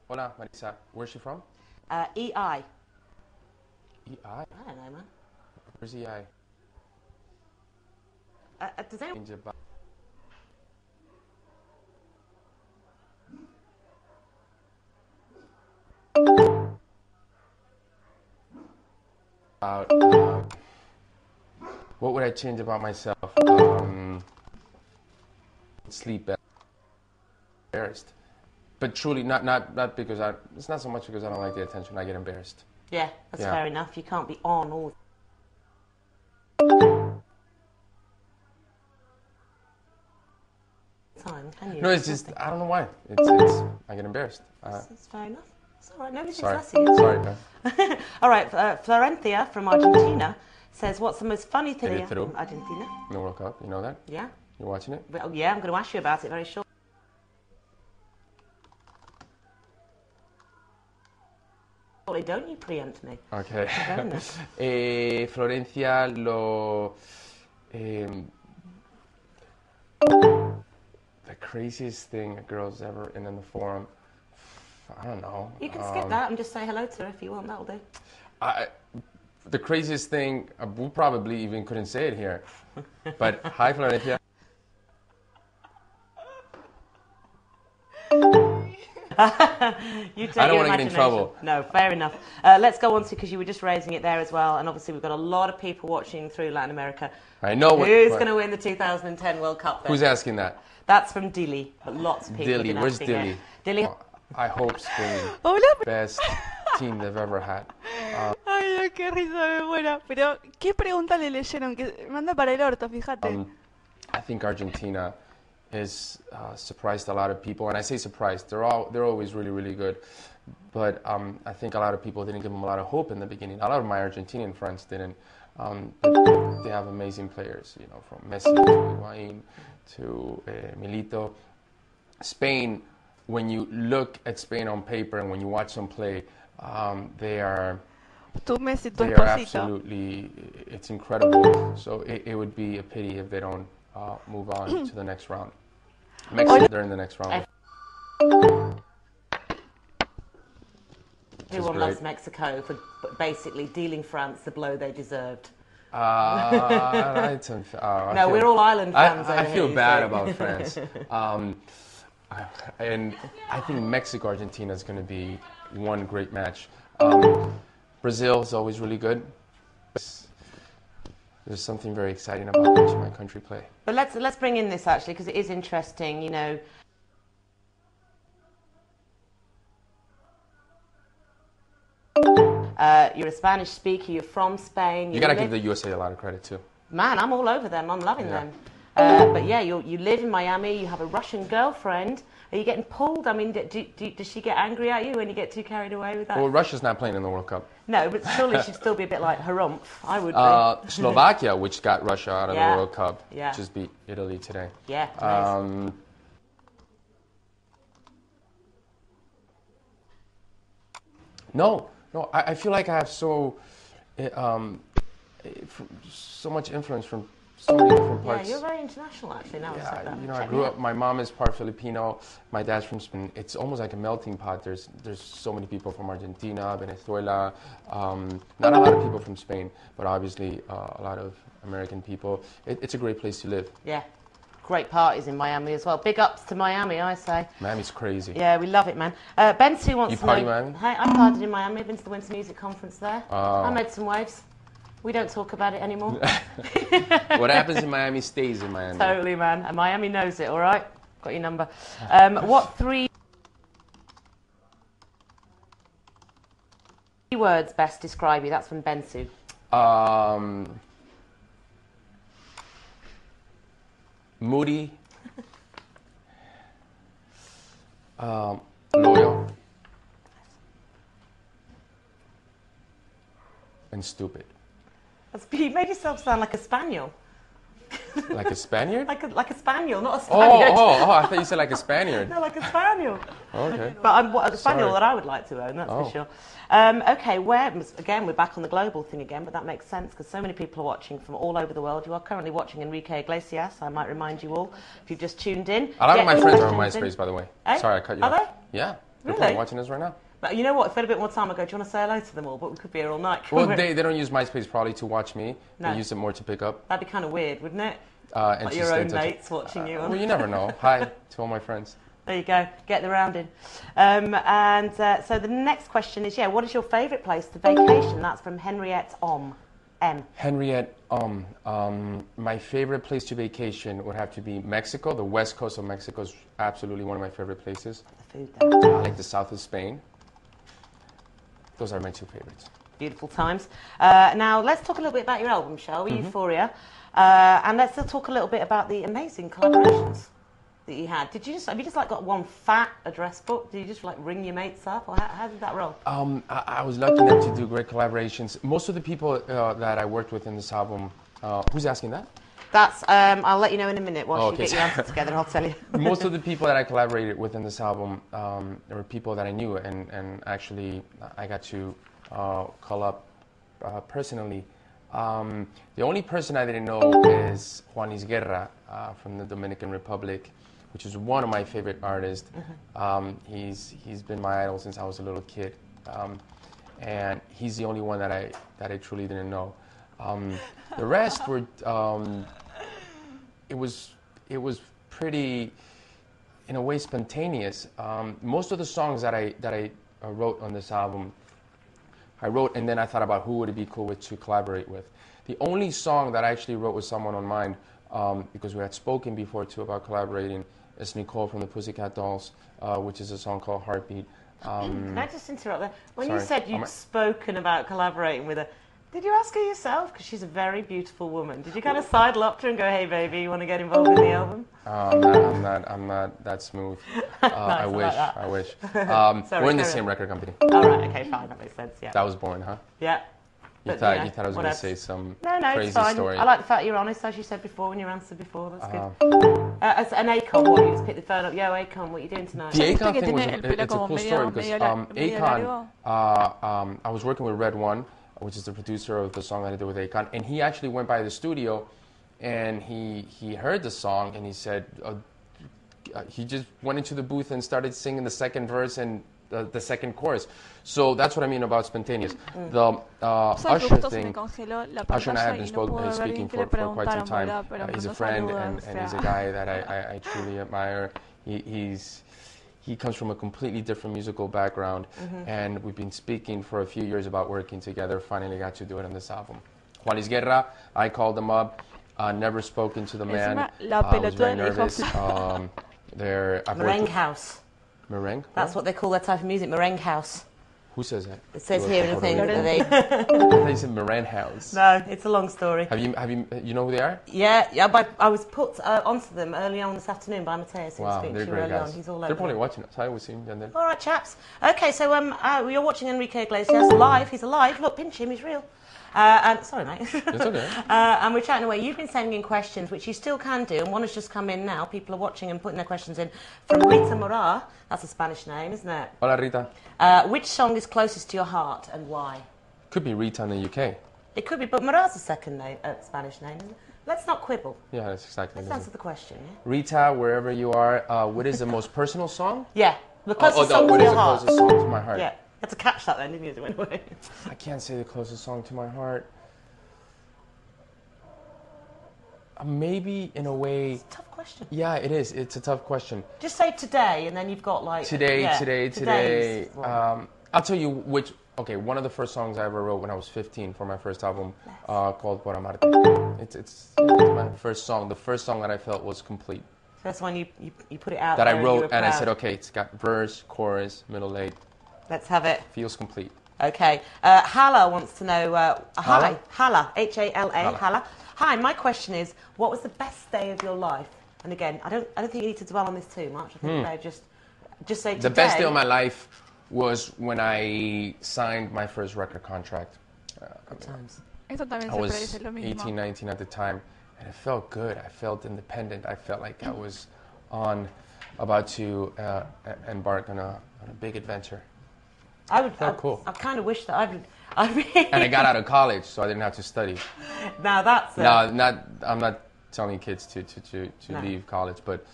Hola, Marisa. Where's she from? EI. EI? I don't know, man. Where's EI? Does anyone... What would I change about myself? Sleep better. Embarrassed. But truly, not because it's not so much because I don't like the attention. I get embarrassed. Yeah, that's fair enough. You can't be on all the time, can you? No, it's just, I don't know why. I get embarrassed. That's fair enough. It's all right. Nobody's Sorry. fussy. Sorry, no. All right, Florencia from Argentina says, what's the most funny thing in Peru. Argentina? In the World Cup, you know that? Yeah. You're watching it? Well, yeah, I'm going to ask you about it very shortly. Don't you preempt me? Okay. Fair enough. Florencia, the craziest thing a girl's ever in the forum. I don't know. You can skip that and just say hello to her if you want. That'll do. The craziest thing, we probably even couldn't say it here. But hi, Florencia. You take I don't your want to get in trouble. No, fair enough. Let's go on to, because you were just raising it there as well, and obviously we've got a lot of people watching through Latin America. I know. Who's going to win the 2010 World Cup then? Who's asking that? That's from Dili, but lots of people have Dili, been where's asking Dili? it. Dili. I hope Spain. Best team they've ever had. Ay, no, qué risa, me muero. Pero, ¿qué pregunta le leyeron? Que manda para el orto, fíjate. I think Argentina has surprised a lot of people, and I say surprised. They're always really, really good, but I think a lot of people didn't give them a lot of hope in the beginning. A lot of my Argentinian friends didn't, but they have amazing players. You know, from Messi to Higuain to Milito. Spain, when you look at Spain on paper and when you watch them play, they are. Tú, Messi, tu They are esposito. absolutely, it's incredible. So it would be a pity if they don't move on to the next round. Mexico, they're in the next round. Everyone loves Mexico for basically dealing France the blow they deserved. No, we're all Ireland fans. I feel bad about France. And I think Mexico-Argentina is going to be one great match. Brazil is always really good. There's something very exciting about watching my country play. But let's bring in this actually, because it is interesting. You know, you're a Spanish speaker. You're from Spain. You got to give the USA a lot of credit too. Man, I'm all over them. I'm loving them. But yeah, you live in Miami. You have a Russian girlfriend. Are you getting pulled? I mean, does she get angry at you when you get too carried away with that? Well, Russia's not playing in the World Cup. No, but surely she'd still be a bit like harumph. I would be. Slovakia, which got Russia out of the World Cup, just beat Italy today. Yeah. Nice. No, I feel like I have so much influence from so many different parts. Yeah, you're very international actually now. Yeah, you know, I grew up, my mom is part Filipino, my dad's from Spain. It's almost like a melting pot. There's so many people from Argentina, Venezuela, not a lot of people from Spain, but obviously a lot of American people. It's a great place to live. Yeah. Great parties in Miami as well. Big ups to Miami, I say. Miami's crazy. Yeah, we love it, man. Bensu wants you to know... party in Miami? Hey, I partied in Miami. I've been to the Winter Music Conference there. Oh. I made some waves. We don't talk about it anymore. What happens in Miami stays in Miami. Totally, man. And Miami knows it, all right? Got your number. What 3 words best describe you? That's from Bensu. Moody, loyal, and stupid. You made yourself sound like a spaniel. Like a Spaniard? like a spaniel, not a Spaniard. Oh, I thought you said like a Spaniard. No, like a spaniel. Okay. But I'm a spaniel that I would like to own, that's for sure. Okay, we're back on the global thing again, but that makes sense because so many people are watching from all over the world. You are currently watching Enrique Iglesias, I might remind you all, if you've just tuned in. A lot of my friends are on MySpace, by the way. Eh? Sorry, I cut you off. off. Are they? Yeah. They're probably watching us right now. But you know what? If we had a bit more time, I'd go, do you want to say hello to them all? But we could be here all night. Well, they don't use MySpace probably to watch me. No. They use it more to pick up. That'd be kind of weird, wouldn't it? And like your own mates watching you. Well, you never know. Hi to all my friends. There you go. Get the round in. So the next question is, what is your favourite place to vacation? That's from Henriette M. Henriette my favorite place to vacation would have to be Mexico. The west coast of Mexico is absolutely one of my favorite places. The food there. I like the south of Spain. Those are my two favorites. Beautiful times. Now, let's talk a little bit about your album, shall we? Euphoria. And let's talk a little bit about the amazing collaborations that you had. Have you just like got one fat address book? Did you just like ring your mates up? Or how did that roll? I was lucky enough to do great collaborations. Most of the people that I worked with in this album, who's asking that? That's, I'll let you know in a minute once you get your answer together, I'll tell you. Most of the people that I collaborated with in this album were people that I knew, and actually I got to call up personally. The only person I didn't know is Juan Luis Guerra from the Dominican Republic, which is one of my favorite artists. He's been my idol since I was a little kid, and he's the only one that I truly didn't know. The rest were it was pretty, in a way, spontaneous. Most of the songs that I wrote on this album, I wrote and then I thought about who would it be cool with to collaborate with. The only song that I actually wrote with someone on mind, because we had spoken before too about collaborating, is Nicole from the Pussycat Dolls, which is a song called Heartbeat. Can I just interrupt there? When Sorry. you said you'd spoken about collaborating with her, did you ask her yourself? Because she's a very beautiful woman. Did you kind of sidle up to her and go, hey baby, you want to get involved in the album? I'm not that smooth. Nice, I wish. like I wish. Sorry, we're in the carry same on. record company. All right, okay, fine, that makes sense, yeah. That was boring, huh? Yeah. You But, thought you know, you thought I was going to say some No, crazy it's fine. story. I like the fact you're honest, as you said before, in your answer before. That's good. As an Akon, what, you just picked the phone up. Yo, Akon, what are you doing tonight? The ¿Viste Akon que thing was tiene el pelo it's a como cool medio- story because medio largo? Akon, I was working with Red One, which is the producer of the song that I did with Akon, and he actually went by the studio, and he heard the song, and he said he just went into the booth and started singing the second verse and the second chorus. So that's what I mean about spontaneous. The Usher thing, Usher and I have been speaking for quite some time. He's a friend and he's a guy that I truly admire. He comes from a completely different musical background, and we've been speaking for a few years about working together. Finally got to do it on this album. Juan Luis Guerra, I called him up, never spoken to the man. I was very nervous. Merengue House. Merengue? That's what they call that type of music, Merengue House. Who says that? It says here in the thing that they... I thought you said Merengue House. No, it's a long story. Have you know who they are? Yeah, but I was put onto them early on this afternoon by Mateus. Wow, they're great guys. He's all over. They're probably watching us. I always see them. All right, chaps. Okay, so you're watching Enrique Iglesias live. He's alive. Look, pinch him. He's real. Sorry, mate. It's okay. And we're chatting away. You've been sending in questions, which you still can do, and one has just come in now. People are watching and putting their questions in. From Rita Mora. That's a Spanish name, isn't it? Hola, Rita. Which song is closest to your heart and why? Could be Rita in the UK. It could be, but Mora's a second name, Spanish name, isn't it? Let's not quibble. Yeah, that's exactly. Let's answer the question, yeah? Rita, wherever you are, what is the most personal song? Yeah, the closest song what to is your the heart. closest song to my heart? Yeah, you had to catch that then, didn't you, as it went away? I can't say the closest song to my heart. Maybe in a way. It's a tough question. Yeah, it is. It's a tough question. Just say today, and then you've got like Today. Well, I'll tell you which. Okay, one of the first songs I ever wrote when I was 15 for my first album, called Por Amarte. It's my first song. The first song that I felt was complete. First one you put it out that there I wrote, and I said, okay, it's got verse, chorus, middle, eight. Let's have it. Feels complete. Okay. Hala wants to know. Hala? Hala. H-A-L-A. Hala. Hala. Hi. My question is, what was the best day of your life? And again, I don't think you need to dwell on this too much. I think they just say today. The best day of my life was when I signed my first record contract. Good times. Eso también I se was predice lo mismo. 18, 19 at the time, and it felt good. I felt independent. I felt like I was about to embark on a big adventure. Cool. I kind of wish that And I got out of college, so I didn't have to study. Now that's I'm not telling kids to No. leave college, but